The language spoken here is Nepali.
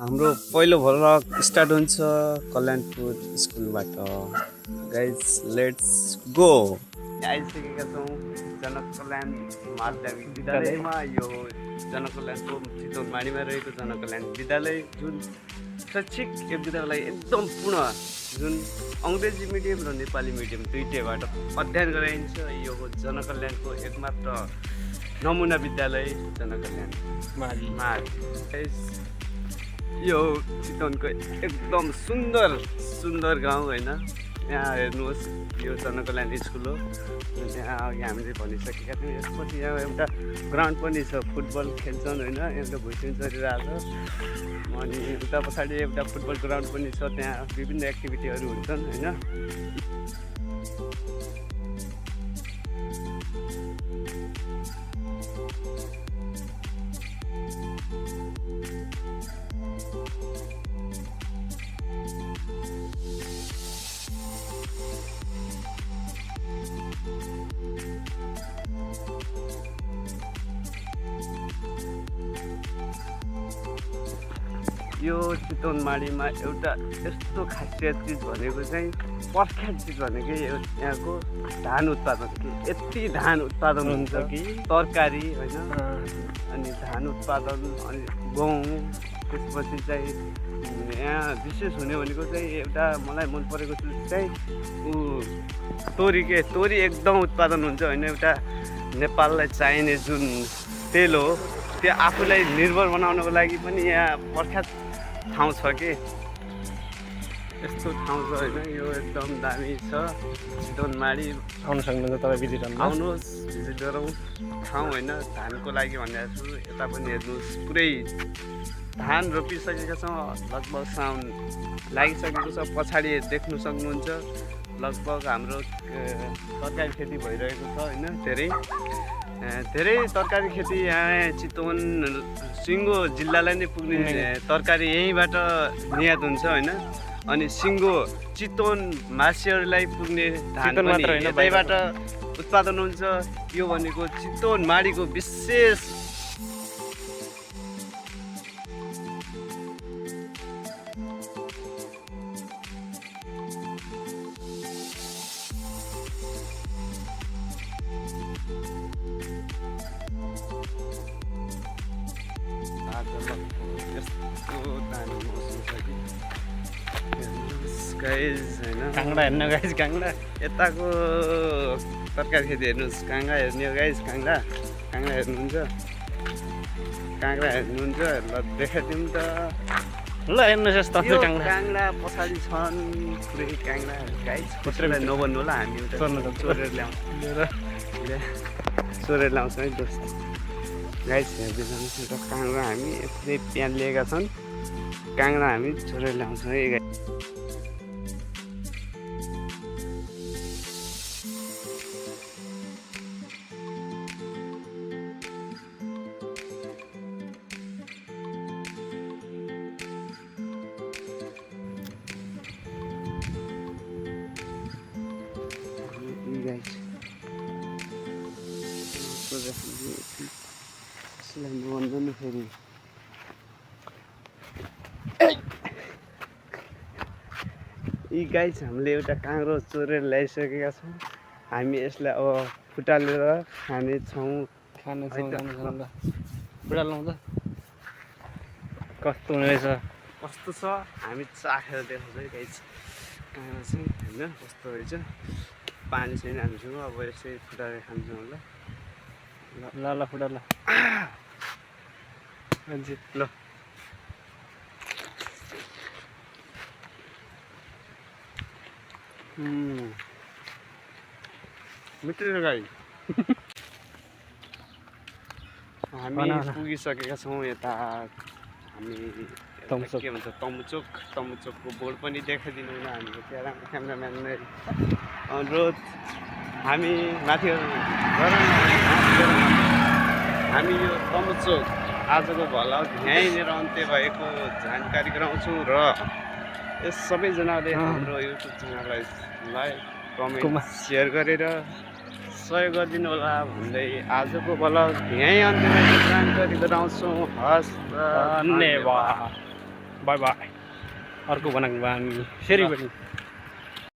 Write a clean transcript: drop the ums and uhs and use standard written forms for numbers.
हाम्रो पहिलो भ्लग स्टार्ट हुन्छ कल्याणपुर स्कुलबाट। Guys let's go. आइसकेका छौँ जनक कल्याण माध्यमिक विद्यालयमा। यो जनक कल्याणको चितवनमाडीमा रहेको जनक कल्याण विद्यालय, जुन शैक्षिक योग्यताको लागि एकदम पूर्ण, जुन अङ्ग्रेजी मिडियम र नेपाली मिडियम दुइटैबाट अध्ययन गराइन्छ। यो हो जनक कल्याणको एकमात्र नमुना विद्यालय जनक कल्याण माडी। यो चितवनको एकदम सुन्दर गाउँ होइन। यहाँ हेर्नुहोस्, यो जनक कल्याण स्कुल हो। यहाँ अघि हामीले भनिसकेका थियौँ। यसपछि यहाँ एउटा ग्राउन्ड पनि छ, फुटबल खेल्छन् होइन। एउटा भुइँसिङ चलिरहेको छ अनि उता पछाडि एउटा फुटबल ग्राउन्ड पनि छ। त्यहाँ विभिन्न एक्टिभिटीहरू हुन्छन् होइन। यो चितवनमाडीमा एउटा यस्तो खासियत चिज भनेको चाहिँ, प्रख्यात चिज भनेको यहाँको धान उत्पादन। कि यति धान उत्पादन हुन्छ कि तरकारी होइन, अनि धान उत्पादन, अनि गहुँ। त्यसपछि चाहिँ यहाँ विशेष हुने भनेको चाहिँ एउटा मलाई मन परेको चिज चाहिँ तोरी। तोरी एकदम उत्पादन हुन्छ होइन। एउटा नेपाललाई चाहिने जुन तेल हो, त्यो आफूलाई निर्भर बनाउनको लागि पनि यहाँ प्रख्यात ठाउँ छ कि। यस्तो ठाउँ छ होइन। यो एकदम दामी छ चितवनमाडी। आउनु सक्नुहुन्छ तपाईँ भिजिट गर्नु। आउनुहोस्, भिजिट गरौँ। ठाउँ होइन, धानको लागि भनेको छु। यता पनि हेर्नुहोस्, पुरै धान रोपिसकेका छौँ। लगभग साउन लागिसकेको छ। पछाडि देख्नु सक्नुहुन्छ लगभग हाम्रो तरकारी खेती भइरहेको छ होइन। धेरै तरकारी खेती यहाँ चितवन सिङ्गो जिल्लालाई नै पुग्ने तरकारी यहीँबाट निर्यात हुन्छ होइन। अनि सिङ्गो चितवन मासिहरूलाई पुग्ने धान पनि यतैबाट उत्पादन हुन्छ। यो भनेको चितवनमाडीको विशेष यस्तो दामी मौसम छ कि गाइज होइन। काङ्डा हेर्नु गाइज, काङ्डा यताको तरकारी खेती हेर्नुहोस्। काङ्डा हेर्ने हो गाइज, काङ्डा हेर्नुहुन्छ, काङ्डा हेर्नुहुन्छ। ल देखाइदिउँ त। ल हेर्नुहोस् यस्तो काङ्डा पछाडि छन् पुरै काङ्डा गाइज। कसैलाई नभन्नु होला, हामी चोरेर ल्याउँछौँ है दोस्त। गाइस हेर्दैछौँ एउटा काङ्डा हामी पुरै प्यान लिएका छन्। काङ्डा हामी चोरेर ल्याउँछौँ है गाइस। भन्दैन फेरि यी गाइस, हामीले एउटा काँक्रो चोरेर ल्याइसकेका छौँ। हामी यसलाई अब फुटालेर खानेछौँ। फुटाल्नु त कस्तो हुनेछ, कस्तो छ हामी चाखेर देखाउँछ है गाइस। काँक्रो चाहिँ होइन कस्तो रहेछ। पानी छैन हामीसँग, अब यसै फुटाएर खान्छौँ होला। ल फुटा ल ल मिठो गाई। हामी पुगिसकेका छौँ यता। हामी के भन्छ तमुचोकको बोर्ड पनि देखाइदिनु होला हाम्रो क्यामेराम्यानलाई अनुरोध। हामी माथि हामी यो तमुचोक आजको भ्लग यहीँनिर अन्त्य भएको जानकारी गराउँछौँ। र यस सबैजनाले हाम्रो युट्युब च्यानललाई लाइक कमेन्ट सेयर गरेर सहयोग गरिदिनु होला भन्दै आजको भ्लग यहीँ अन्त्यमा जानकारी गराउँछौँ। हस्, धन्यवाद। बाई बाई अर्को बनाएको हामी फेरि पनि